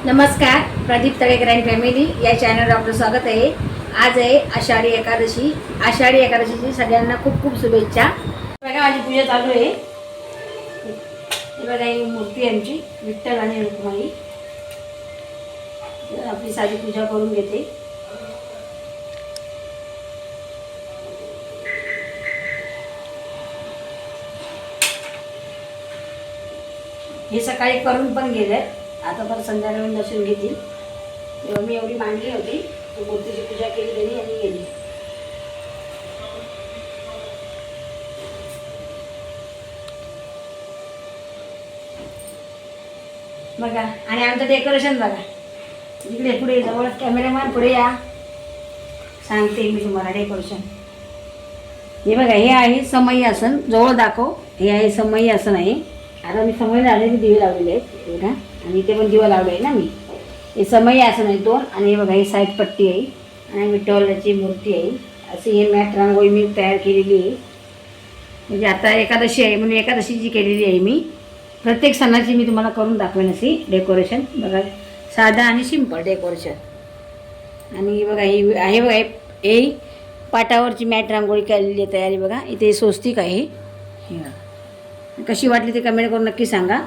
नमस्कार, Pradeep Talekar and family या चॅनलवर आपलं स्वागत आहे। आज आहे आषाढी एकादशी। आषाढी एकादशीची सगळ्यांना खूप खूप शुभेच्छा। बघा माझी पूजा चालू आहे। ही बघा ही मूर्ती आमची विठ्ठल आणि रुक्माई। आपली साधी पूजा करून घेते। हे सकाळी करून पण गेले, आता पण संध्याकाळी दर्शन घेतील। तेव्हा मी एवढी मांडली होती, मूर्तीची पूजा केली त्यांनी आणि गेली। बघा आणि आमचं डेकोरेशन बघा, इकडे पुढे जवळ कॅमेरामॅन पुढे या, सांगते मी तुम्हाला डेकोरेशन। हे बघा, हे आहे समई आसन, जवळ दाखव। हे आहे समई आसन आहे। आता मी समय लावलेले दिवे लावलेले आहेत बघा, आणि इथे पण दिवा लावले आहे ना मी। हे समई आसन आहे दोन, आणि हे बघा ही साईड पट्टी आहे आणि विठ्ठलाची मूर्ती आहे। अशी हे मॅट रांगोळी मी तयार केलेली आहे। म्हणजे आता एकादशी आहे म्हणून एकादशीची केलेली आहे मी। प्रत्येक सणाची मी तुम्हाला करून दाखवेन अशी डेकोरेशन। बघा साधा आणि सिंपल डेकोरेशन। आणि बघा ही आहे बघा, हे पाटावरची मॅट रांगोळी केलेली आहे तयारी बघा। इथे स्वस्तिक आहे। हे बघा, कशी वाटली ते कमेंट करून नक्की सांगा।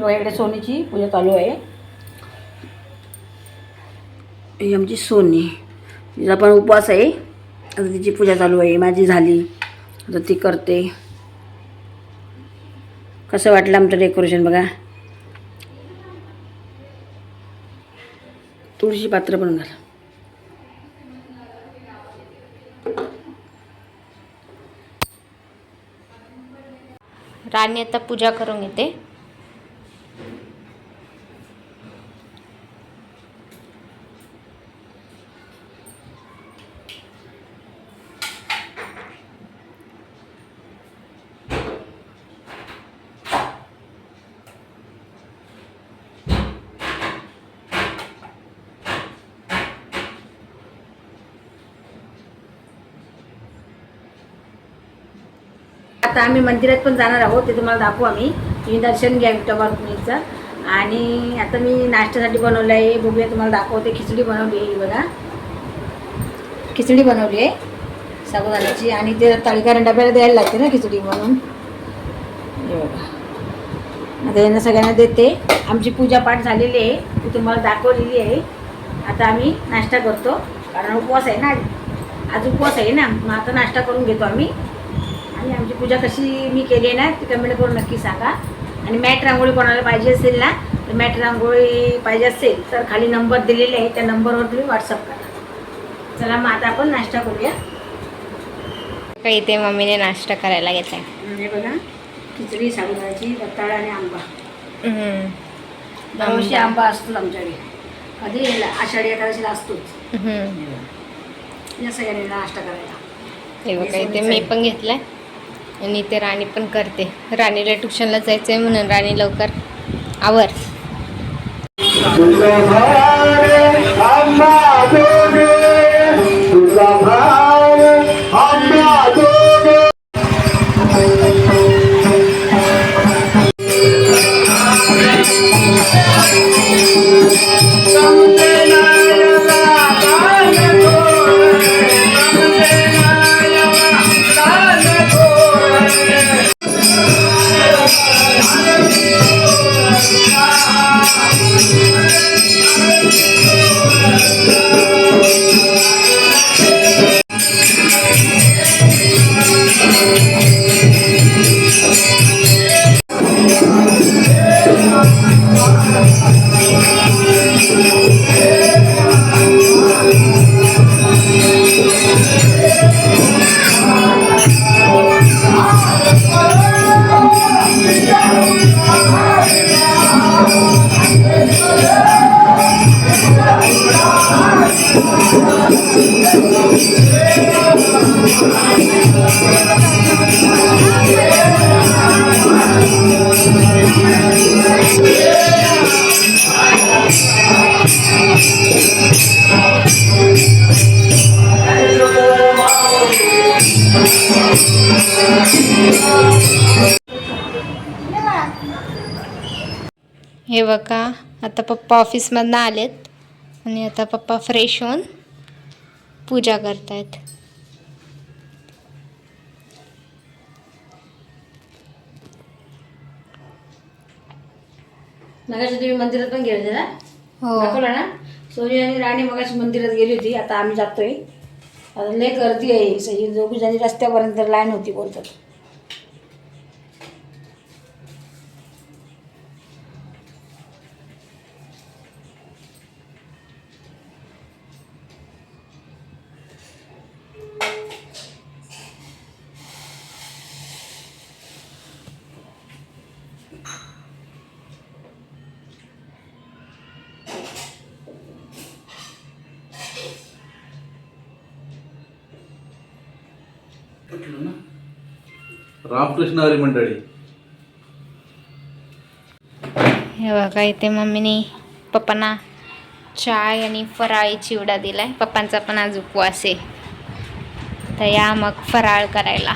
इकडे सोनीची पूजा चालू आहे। ही आमची सोनी, तिचा पण उपवास आहे। आता तिची पूजा चालू आहे। माझी झाली, आता ती करते। कसं वाटलं आमचं डेकोरेशन बघा। तुळशी पात्र पण घाल। राणी आता पूजा करून घेते। आता आम्ही मंदिरात पण जाणार आहोत, ते तुम्हाला दाखवू आम्ही। तुम्ही दर्शन घ्या विठोबा रुक्मिणीचं। आणि आता मी नाश्त्यासाठी बनवलं आहे, बघूया तुम्हाला दाखवते। खिचडी बनवली आहे बघा, खिचडी बनवली आहे साबुदाण्याची, आणि ते तळीकरण डब्याला द्यायला लागते ना खिचडी म्हणून। हे बघा, आता यांना सगळ्यांना देते। आमची पूजा पाठ झालेली आहे, ती तुम्हाला दाखवलेली आहे। आता आम्ही नाश्ता करतो, कारण उपवास आहे ना आज उपवास आहे ना, मग आता नाश्ता करून घेतो आम्ही। आणि आमची पूजा कशी मी केली आहे ना ती कमेंट करून नक्की सांगा। आणि मॅट रांगोळी कोणाला पाहिजे असेल ना, तर मॅट रांगोळी पाहिजे असेल तर खाली नंबर दिलेले आहे, त्या नंबरवर तुम्ही व्हॉट्सअप करा। चला मग आता आपण नाश्ता करूया। काही ते मम्मीने नाश्ता करायला घेतलाय। हे बघा, खिचडी, साबुदाण्याची, रताळा आणि आंबा। दरवर्षी आंबा असतो आमच्याकडे, कधी आषाढी एकादशीला असतोच। या सगळ्यांनी नाश्ता करायला। हे बघा, इथे मी पण घेतलाय आणि इथे राणी पण करते। राणीला ट्युशनला जायचं आहे म्हणून राणी लवकर आवर। Thank you. हे बघा, आता पप्पा ऑफिसमधनं आलेत आणि आता पप्पा फ्रेश होऊन पूजा करतायत. मगाशी तुम्ही मंदिरात पण गेले ना? हो. दाखवलं ना? सोनी आणि राणी मगाशी मंदिरात गेली होती. आता आम्ही जातोय. आता लय गर्दी आहे. सगळी दोघी जणी रस्त्यापर्यंत लाईन होती बोलतात. रामकृष्ण हरी मंडळी. हे बघा, इथे मम्मीने पप्पांना चाय आणि फराळी चिवडा दिलाय. पप्पांचा पण आज उपवास आहे, तर या मग फराळ करायला.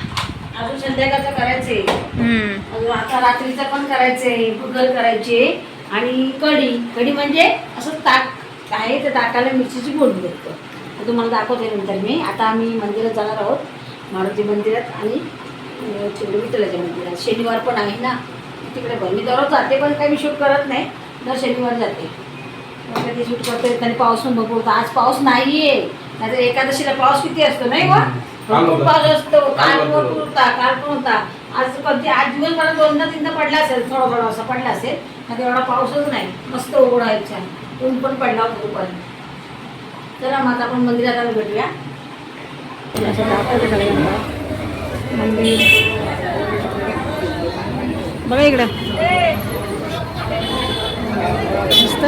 अजून संध्याकाळचं करायचंय. अजून आता रात्रीचं पण करायचंय. भगर करायची आणि कढी म्हणजे असं ताक आहे. त्या ताकाला मिरचीची फोडणी देतो. तर तुम्हाला दाखवते नंतर मी. आता आम्ही मंदिरात जाणार आहोत, मारुती मंदिरात आणि विठ्ठलाच्या मंदिरात. शनिवार पण आहे ना तिकडे पण. मी दररोज जाते पण काही मी शूट करत नाही. दर शनिवार जाते. कधी शूट करते आणि पाऊस पण भरपूर होता. आज पाऊस नाही आहे. नाहीतर एकादशीला पाऊस किती असतो नाही वा? भरपूर पाऊस असतो. काल पण होता. आज कधी आज दिवसभरात 2-3 पडला असेल. थोडा असा पडला असेल. आता एवढा पाऊसच नाही. मस्त उघड आहे, छान. ऊन पण पडला होता दुपारी. चला मग आता आपण मंदिरात आलो भेटूया. मंदिर बघा इकडं मस्त.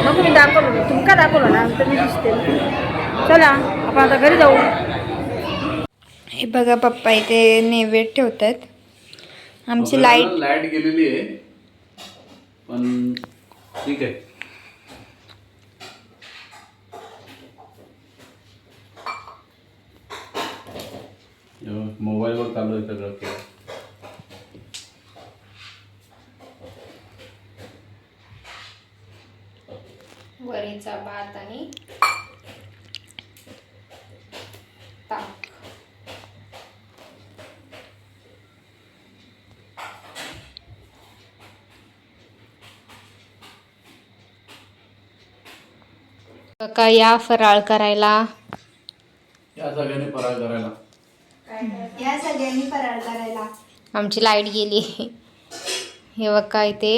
मग मी दाखवलं तुमका दाखवलं ना तर मी दिसते. चला आपण आता घरी जाऊ. हे बघा, पप्पा इथे नैवेद्य ठेवतात. आमची लाईट गेलेली आहे पण ठीक आहे. मोबाईलवर चालू आहे सगळं. वरीचा भात आणि ताक. काका या फराळ करायला. या सगळ्यांनी फराळ करायला. आमची लाईट गेली. हे बघा, इथे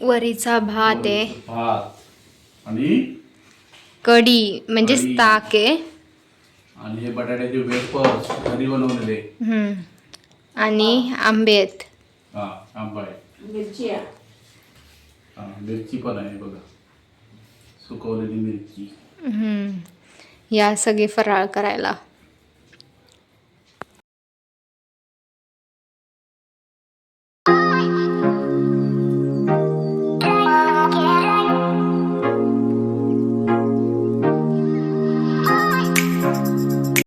वरीचा भात आहे. भात आणि कढी म्हणजेच ताक आहे. आणि हे बटाट्याचे वेफर्स घरी बनवलेले. आणि आंबे आहेत. हा, आंबा आहे. मिरची आहे. हा, मिरची पण आहे बघा, सुकवलेली मिरची. या सगळे फराळ करायला.